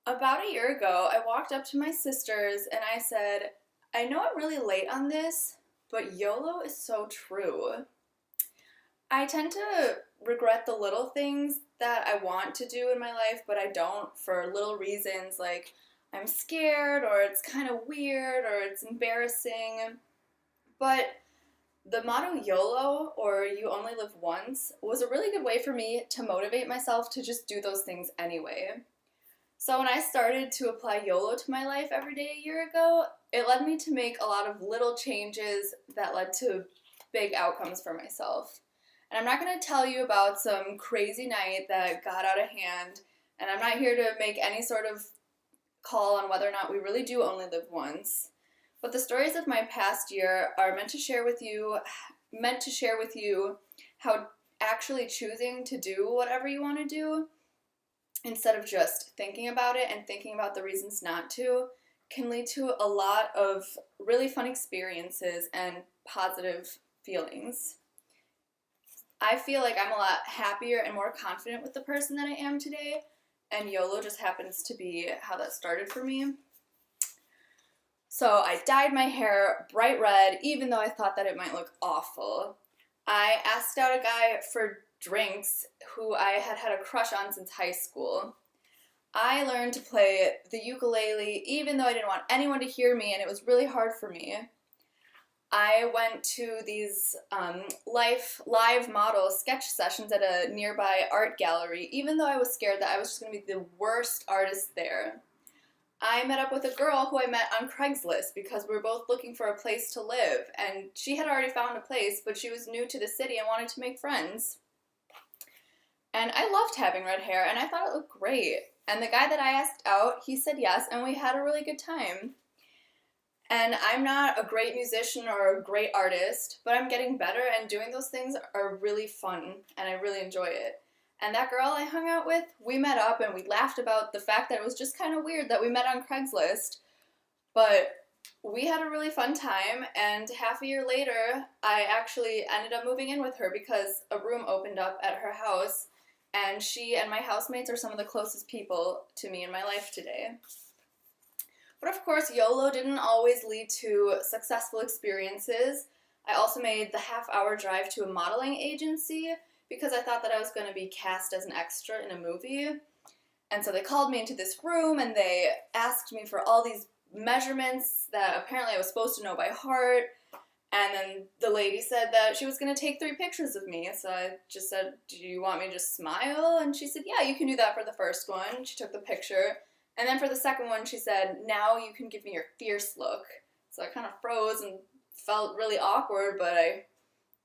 About a year ago, I walked up to my sisters and I said, I know I'm really late on this, but YOLO is so true. I tend to regret the little things that I want to do in my life, but I don't for little reasons like I'm scared or it's kind of weird or it's embarrassing. But the motto YOLO, or you only live once, was a really good way for me to motivate myself to just do those things anyway. So when I started to apply YOLO to my life every day a year ago, it led me to make a lot of little changes that led to big outcomes for myself. And I'm not going to tell you about some crazy night that got out of hand, and I'm not here to make any sort of call on whether or not we really do only live once. But the stories of my past year are meant to share with you how actually choosing to do whatever you want to do instead of just thinking about it and thinking about the reasons not to can lead to a lot of really fun experiences and positive feelings. I feel like I'm a lot happier and more confident with the person that I am today, and YOLO just happens to be how that started for me. So I dyed my hair bright red, even though I thought that it might look awful. I asked out a guy for drinks who I had had a crush on since high school. I learned to play the ukulele even though I didn't want anyone to hear me, and it was really hard for me. I went to these live model sketch sessions at a nearby art gallery, even though I was scared that I was just going to be the worst artist there. I met up with a girl who I met on Craigslist because we were both looking for a place to live, and she had already found a place, but she was new to the city and wanted to make friends. And I loved having red hair, and I thought it looked great. And the guy that I asked out, he said yes, and we had a really good time. And I'm not a great musician or a great artist, but I'm getting better, and doing those things are really fun, and I really enjoy it. And that girl I hung out with, we met up and we laughed about the fact that it was just kind of weird that we met on Craigslist. But we had a really fun time, and half a year later, I actually ended up moving in with her because a room opened up at her house, and she and my housemates are some of the closest people to me in my life today. But of course, YOLO didn't always lead to successful experiences. I also made the half-hour drive to a modeling agency because I thought that I was going to be cast as an extra in a movie. And so they called me into this room and they asked me for all these measurements that apparently I was supposed to know by heart. And then the lady said that she was going to take 3 pictures of me. So I just said, do you want me to just smile? And she said, yeah, you can do that for the first one. She took the picture. And then for the second one, she said, now you can give me your fierce look. So I kind of froze and felt really awkward, but I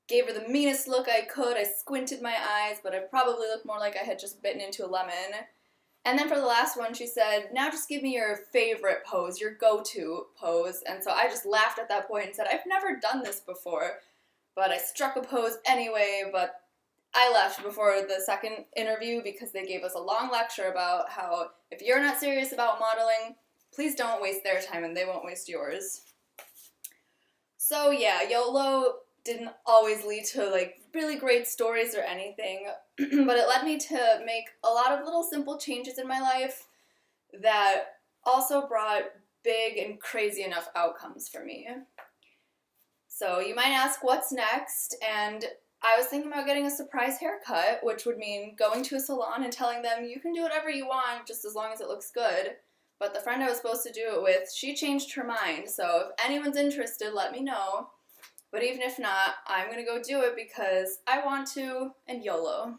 gave her the meanest look I could. I squinted my eyes, but I probably looked more like I had just bitten into a lemon. And then for the last one, she said, now just give me your favorite pose, your go-to pose. And so I just laughed at that point and said, I've never done this before. But I struck a pose anyway, but I left before the second interview because they gave us a long lecture about how if you're not serious about modeling, please don't waste their time and they won't waste yours. So yeah, YOLO didn't always lead to like really great stories or anything, but it led me to make a lot of little simple changes in my life that also brought big and crazy enough outcomes for me. So you might ask, what's next? And I was thinking about getting a surprise haircut, which would mean going to a salon and telling them you can do whatever you want just as long as it looks good. But the friend I was supposed to do it with, she changed her mind, so if anyone's interested, let me know. But even if not, I'm going to go do it because I want to, and YOLO.